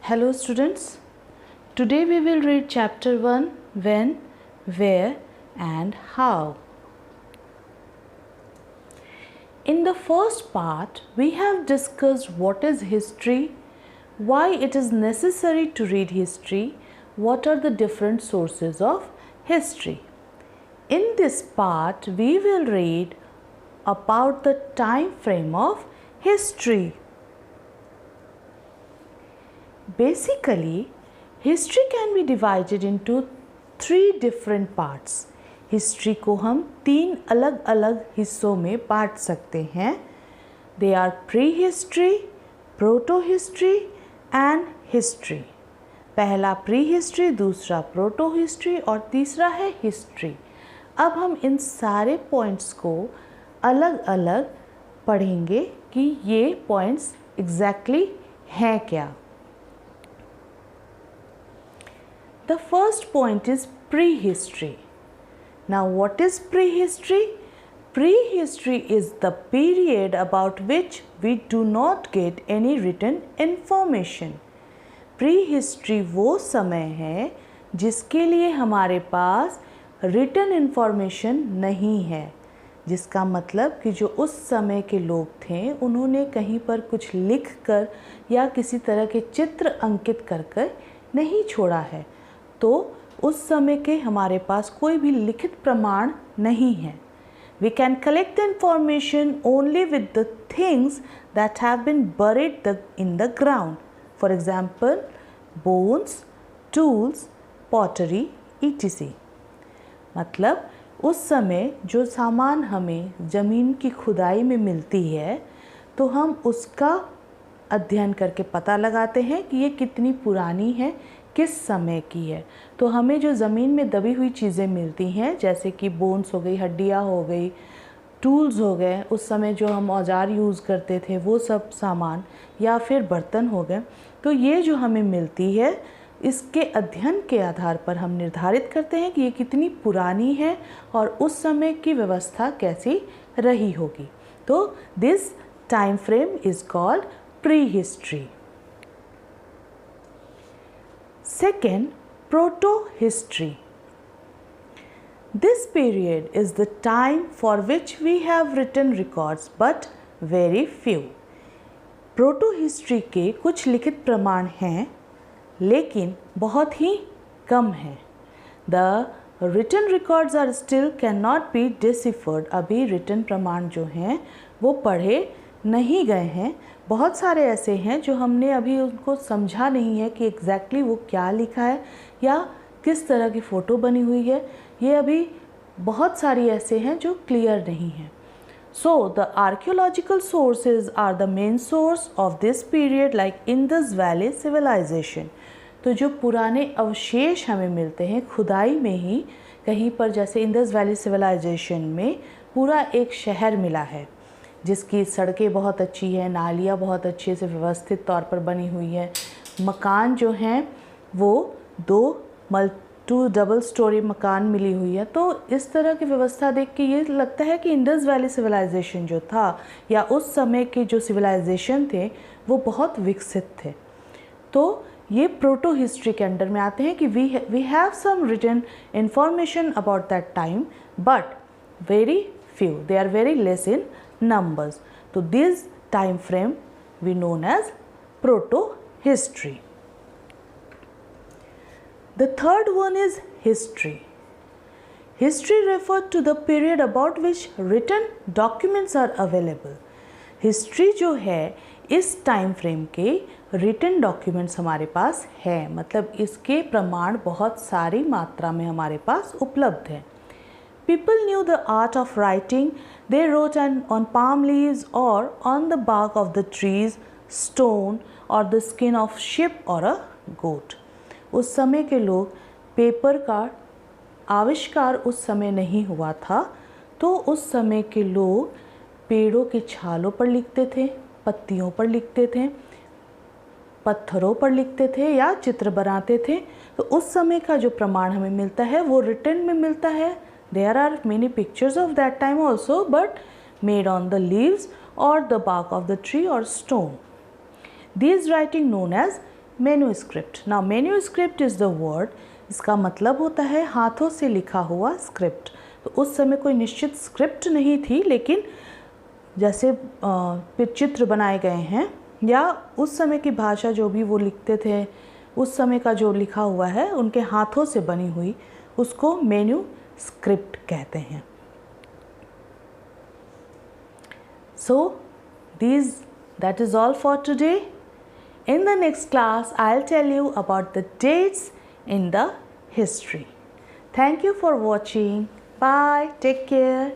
Hello students, today we will read chapter 1 when, where and how. In the first part, we have discussed what is history, why it is necessary to read history, what are the different sources of history. In this part, we will read about the time frame of history. Basically, history can be divided into 3 different parts. History को हम 3 अलग अलग हिस्सों में बांट सकते हैं. They are prehistory, proto-history and history. पहला prehistory, दूसरा proto-history और तीसरा है history. अब हम इन सारे पॉइंट्स को अलग अलग पढ़ेंगे कि ये पॉइंट्स एग्जैक्टली हैं क्या. The first point is prehistory. Now what is prehistory? Prehistory is the period about which we do not get any written information. Prehistory वो समय है जिसके लिए हमारे पास written information नहीं है, जिसका मतलब कि जो उस समय के लोग थे उन्होंने कहीं पर कुछ लिख कर या किसी तरह के चित्र अंकित कर कर नहीं छोड़ा है, तो उस समय के हमारे पास कोई भी लिखित प्रमाण नहीं है. We can collect the information only with the things that have been buried in the ground. For example, bones, tools, pottery, etc. मतलब उस समय जो सामान हमें ज़मीन की खुदाई में मिलती है तो हम उसका अध्ययन करके पता लगाते हैं कि ये कितनी पुरानी है, किस समय की है. तो हमें जो ज़मीन में दबी हुई चीज़ें मिलती हैं जैसे कि बोन्स हो गई, हड्डियाँ हो गई, टूल्स हो गए, उस समय जो हम औजार यूज़ करते थे वो सब सामान, या फिर बर्तन हो गए, तो ये जो हमें मिलती है इसके अध्ययन के आधार पर हम निर्धारित करते हैं कि ये कितनी पुरानी है और उस समय की व्यवस्था कैसी रही होगी. तो this time frame is called pre-history. Second, proto-history. This period is the time for which we have written records but very few. Proto-history के कुछ लिखित प्रमाण हैं लेकिन बहुत ही कम हैं. The written records are still cannot be deciphered. अभी written प्रमाण जो हैं वो पढ़े नहीं गए हैं. बहुत सारे ऐसे हैं जो हमने अभी उनको समझा नहीं है कि एग्जैक्टली वो क्या लिखा है या किस तरह की फ़ोटो बनी हुई है. ये अभी बहुत सारी ऐसे हैं जो क्लियर नहीं हैं. So the archaeological sources are the main source of this period like Indus valley civilisation. तो जो पुराने अवशेष हमें मिलते हैं खुदाई में ही कहीं पर, जैसे इंडस वैली सिविलाइजेशन में पूरा एक शहर मिला है जिसकी सड़कें बहुत अच्छी हैं, नालियाँ बहुत अच्छे से व्यवस्थित तौर पर बनी हुई है, मकान जो हैं वो 2 डबल स्टोरी मकान मिली हुई है. तो इस तरह की व्यवस्था देख के ये लगता है कि इंडस वैली सिविलाइजेशन जो था या उस समय के जो सिविलाइजेशन थे वो बहुत विकसित थे. तो ये प्रोटो हिस्ट्री के अंडर में आते हैं कि we have some written information about that time but very few, they are very less in numbers. So this time frame we known as proto-history. The third one is history. History referred to the period about which written documents are available. History जो है इस time frame के written documents हमारे पास है, मतलब इसके प्रमाण बहुत सारी मात्रा में हमारे पास उपलब्ध हैं. People knew the art of writing. They wrote on palm leaves or on the bark of the trees, stone or the skin of sheep or a goat. उस समय के लोग पेपर का आविष्कार उस समय नहीं हुआ था, तो उस समय के लोग पेड़ों के छालों पर लिखते थे, पत्तियों पर लिखते थे, पत्थरों पर लिखते थे या चित्र बनाते थे. तो उस समय का जो प्रमाण हमें मिलता है वो रिटन में मिलता है. There are many pictures of that time also, but made on the leaves or the bark of the tree or stone. These writing known as manuscript. Now manuscript is the word, इसका मतलब होता है हाथों से लिखा हुआ script. तो उस समय कोई निश्चित स्क्रिप्ट नहीं थी, लेकिन जैसे चित्र बनाए गए हैं या उस समय की भाषा जो भी वो लिखते थे, उस समय का जो लिखा हुआ है उनके हाथों से बनी हुई, उसको मैन्यूस्क्रिप्ट कहते हैं। So that is all for today. In the next class, I'll tell you about the dates in the history. Thank you for watching. Bye. Take care.